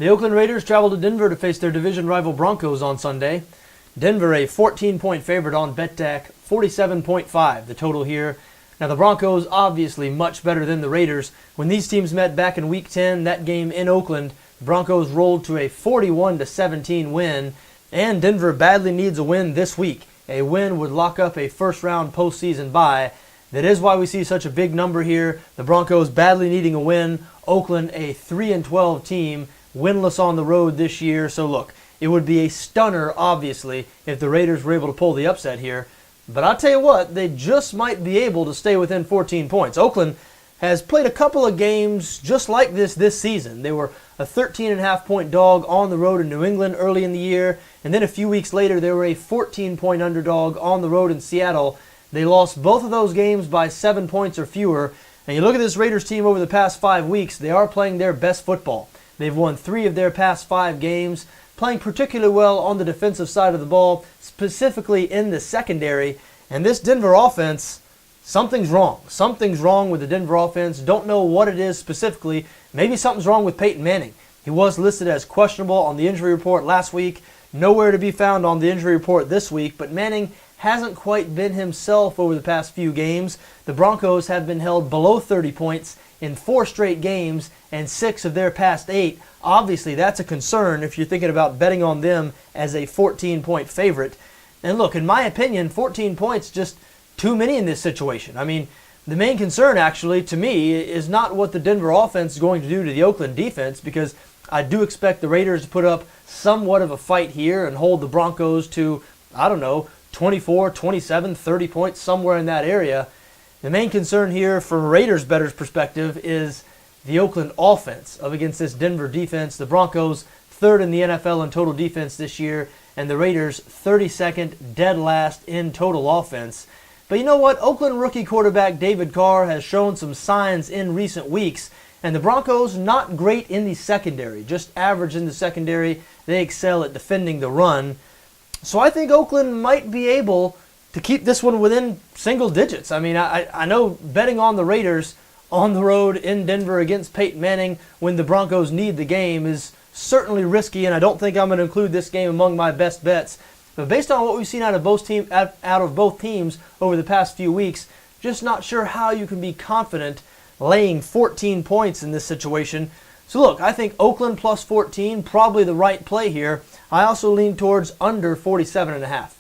The Oakland Raiders travel to Denver to face their division rival Broncos on Sunday. Denver a 14-point favorite on BETDAQ, 47.5 the total here. Now the Broncos obviously much better than the Raiders. When these teams met back in Week 10, that game in Oakland, the Broncos rolled to a 41-17 win, and Denver badly needs a win this week. A win would lock up a first-round postseason bye. That is why we see such a big number here. The Broncos badly needing a win. Oakland a 3-12 team, winless on the road this year. So look, it would be a stunner, obviously, if the Raiders were able to pull the upset here. But I'll tell you what, they just might be able to stay within 14 points. Oakland has played a couple of games just like this season. They were a 13.5-point dog on the road in New England early in the year, and then a few weeks later they were a 14-point underdog on the road in Seattle. They lost both of those games by 7 points or fewer. And you look at this Raiders team over the past 5 weeks, they are playing their best football. They've won 3 of their past 5 games, playing particularly well on the defensive side of the ball, specifically in the secondary. And this Denver offense, something's wrong. Something's wrong with the Denver offense. Don't know what it is specifically. Maybe something's wrong with Peyton Manning. He was listed as questionable on the injury report last week. Nowhere to be found on the injury report this week, but Manning hasn't quite been himself over the past few games. The Broncos have been held below 30 points in 4 straight games and 6 of their past 8. Obviously, that's a concern if you're thinking about betting on them as a 14-point favorite. And look, in my opinion, 14 points just too many in this situation. I mean, the main concern actually to me is not what the Denver offense is going to do to the Oakland defense, because I do expect the Raiders to put up somewhat of a fight here and hold the Broncos to, I don't know, 24, 27, 30 points, somewhere in that area. The main concern here from a Raiders bettor's perspective is the Oakland offense up against this Denver defense. The Broncos 3rd in the NFL in total defense this year, and the Raiders 32nd, dead last in total offense. But you know what? Oakland rookie quarterback David Carr has shown some signs in recent weeks, and the Broncos not great in the secondary, just average in the secondary. They excel at defending the run. So I think Oakland might be able to keep this one within single digits. I mean, I know betting on the Raiders on the road in Denver against Peyton Manning when the Broncos need the game is certainly risky, and I don't think I'm going to include this game among my best bets. But based on what we've seen out of both teams over the past few weeks, just not sure how you can be confident laying 14 points in this situation. So look, I think Oakland plus 14, probably the right play here. I also lean towards under 47.5.